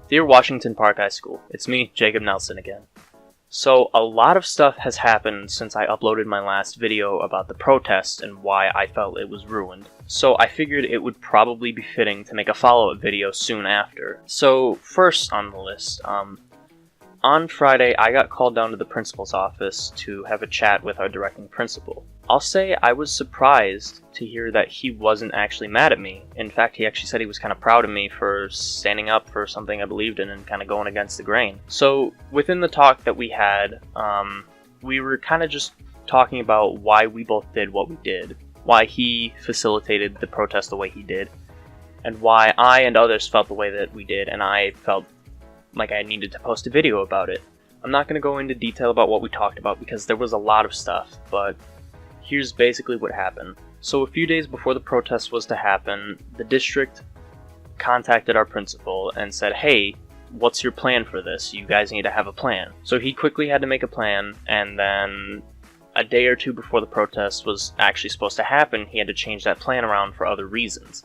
Dear Washington Park High School, it's me, Jacob Nelson again. So, a lot of stuff has happened since I uploaded my last video about the protest and why I felt it was ruined. So I figured it would probably be fitting to make a follow-up video soon after. So, first on the list, on Friday I got called down to the principal's office to have a chat with our directing principal. I'll say I was surprised to hear that he wasn't actually mad at me. In fact, he actually said he was kind of proud of me for standing up for something I believed in and kind of going against the grain. So within the talk that we had, we were kind of just talking about why we both did what we did, why he facilitated the protest the way he did, and why I and others felt the way that we did, and I felt like I needed to post a video about it. I'm not going to go into detail about what we talked about because there was a lot of stuff, but here's basically what happened. So a few days before the protest was to happen, the district contacted our principal and said, hey, what's your plan for this? You guys need to have a plan. So he quickly had to make a plan, and then a day or two before the protest was actually supposed to happen, he had to change that plan around for other reasons.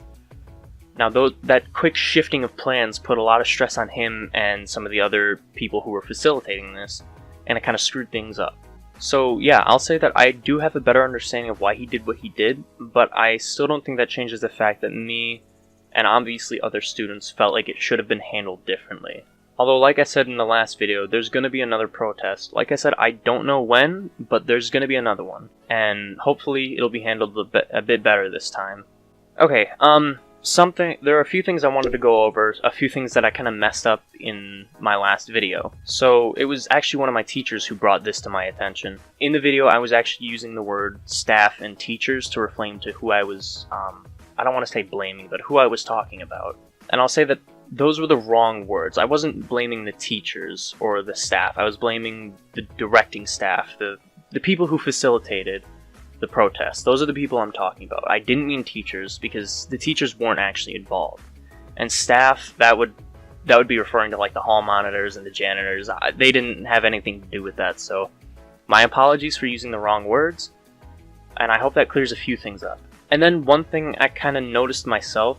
Now, that quick shifting of plans put a lot of stress on him and some of the other people who were facilitating this, and it kind of screwed things up. So yeah, I'll say that I do have a better understanding of why he did what he did, but I still don't think that changes the fact that me, and obviously other students, felt like it should have been handled differently. Although, like I said in the last video, there's going to be another protest. Like I said, I don't know when, but there's going to be another one, and hopefully it'll be handled a bit better this time. Okay, there are a few things I wanted to go over, a few things that I kind of messed up in my last video. So it was actually one of my teachers who brought this to my attention. In the video, I was actually using the word staff and teachers to refer to who I was, I don't want to say blaming, but who I was talking about. And I'll say that those were the wrong words. I wasn't blaming the teachers or the staff. I was blaming the directing staff, the people who facilitated the protest. Those are the people I'm talking about. I didn't mean teachers, because the teachers weren't actually involved. And staff, that would be referring to like the hall monitors and the janitors. They didn't have anything to do with that, so my apologies for using the wrong words, and I hope that clears a few things up. And then one thing I kind of noticed myself,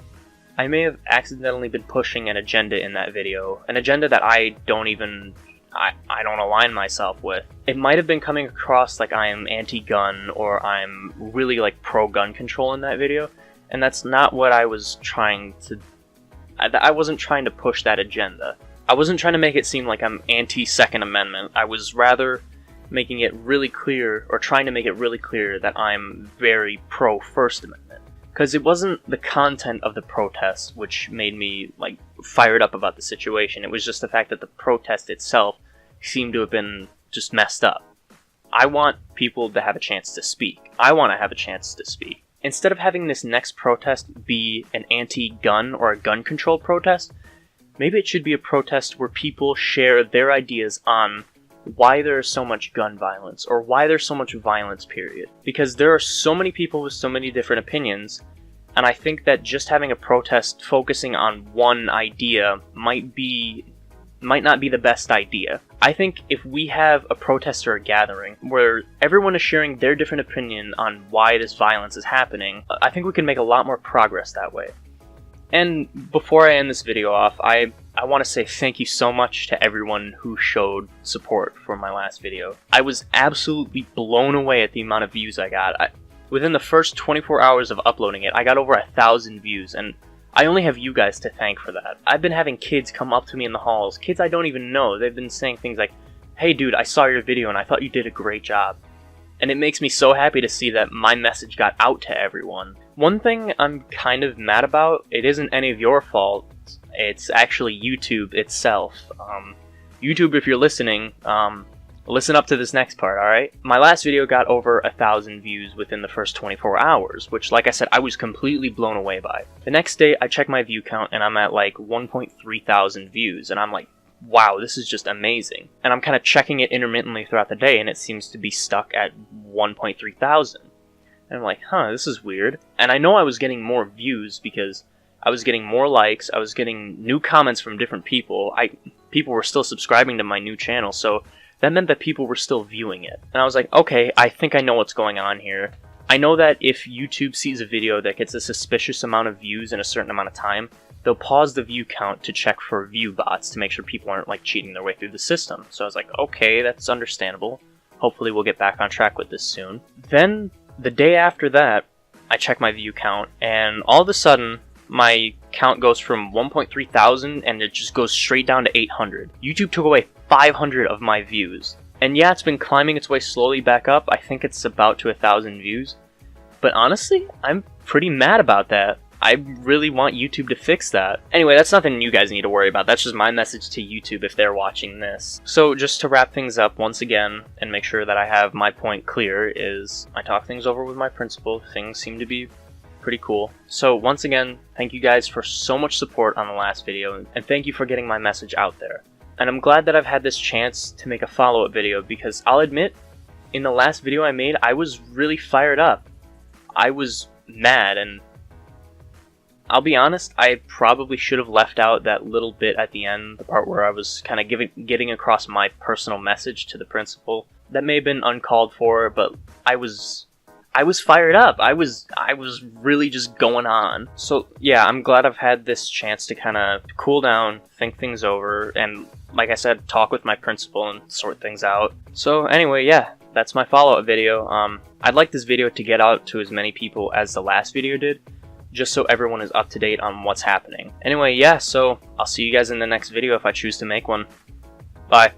I may have accidentally been pushing an agenda in that video, an agenda that I don't align myself with. It might have been coming across like I am anti-gun or I'm really like pro-gun control in that video, and that's not what I was trying to... I wasn't trying to push that agenda. I wasn't trying to make it seem like I'm anti-Second Amendment. I was rather making it really clear, or trying to make it really clear, that I'm very pro-First Amendment. Because it wasn't the content of the protest which made me like fired up about the situation. It was just the fact that the protest itself seemed to have been just messed up. I want people to have a chance to speak. I want to have a chance to speak. Instead of having this next protest be an anti-gun or a gun control protest, maybe it should be a protest where people share their ideas on why there is so much gun violence, or why there's so much violence, period. Because there are so many people with so many different opinions, and I think that just having a protest focusing on one idea might not be the best idea. I think if we have a protest or a gathering where everyone is sharing their different opinion on why this violence is happening, I think we can make a lot more progress that way. And before I end this video off, I want to say thank you so much to everyone who showed support for my last video. I was absolutely blown away at the amount of views I got. Within the first 24 hours of uploading it, I got over 1,000 views, and I only have you guys to thank for that. I've been having kids come up to me in the halls, kids I don't even know. They've been saying things like, hey dude, I saw your video and I thought you did a great job. And it makes me so happy to see that my message got out to everyone. One thing I'm kind of mad about, it isn't any of your fault, it's actually YouTube itself. YouTube, if you're listening, listen up to this next part, alright? My last video got over 1,000 views within the first 24 hours, which, like I said, I was completely blown away by. The next day, I check my view count, and I'm at like 1.3 thousand views, and I'm like, wow, this is just amazing. And I'm kind of checking it intermittently throughout the day, and it seems to be stuck at 1.3 thousand. And I'm like, huh, this is weird. And I know I was getting more views because I was getting more likes, I was getting new comments from different people. People were still subscribing to my new channel, so that meant that people were still viewing it. And I was like, okay, I think I know what's going on here. I know that if YouTube sees a video that gets a suspicious amount of views in a certain amount of time, they'll pause the view count to check for view bots to make sure people aren't like cheating their way through the system. So I was like, okay, that's understandable. Hopefully we'll get back on track with this soon. Then the day after that, I check my view count, and all of a sudden my count goes from 1.3 thousand and it just goes straight down to 800. YouTube took away 500 of my views. And yeah, it's been climbing its way slowly back up. I think it's about to 1,000 views. But honestly, I'm pretty mad about that. I really want YouTube to fix that. Anyway, that's nothing you guys need to worry about. That's just my message to YouTube if they're watching this. So just to wrap things up once again and make sure that I have my point clear is I talk things over with my principal. Things seem to be pretty cool. So once again, thank you guys for so much support on the last video, and thank you for getting my message out there. And I'm glad that I've had this chance to make a follow-up video, because I'll admit, in the last video I made, I was really fired up. I was mad, and I'll be honest, I probably should have left out that little bit at the end, the part where I was kind of getting across my personal message to the principal. That may have been uncalled for, but I was fired up. I was really just going on. So yeah, I'm glad I've had this chance to kind of cool down, think things over, and like I said, talk with my principal and sort things out. So anyway, yeah, that's my follow-up video. I'd like this video to get out to as many people as the last video did, just so everyone is up to date on what's happening. Anyway, yeah, so I'll see you guys in the next video if I choose to make one. Bye.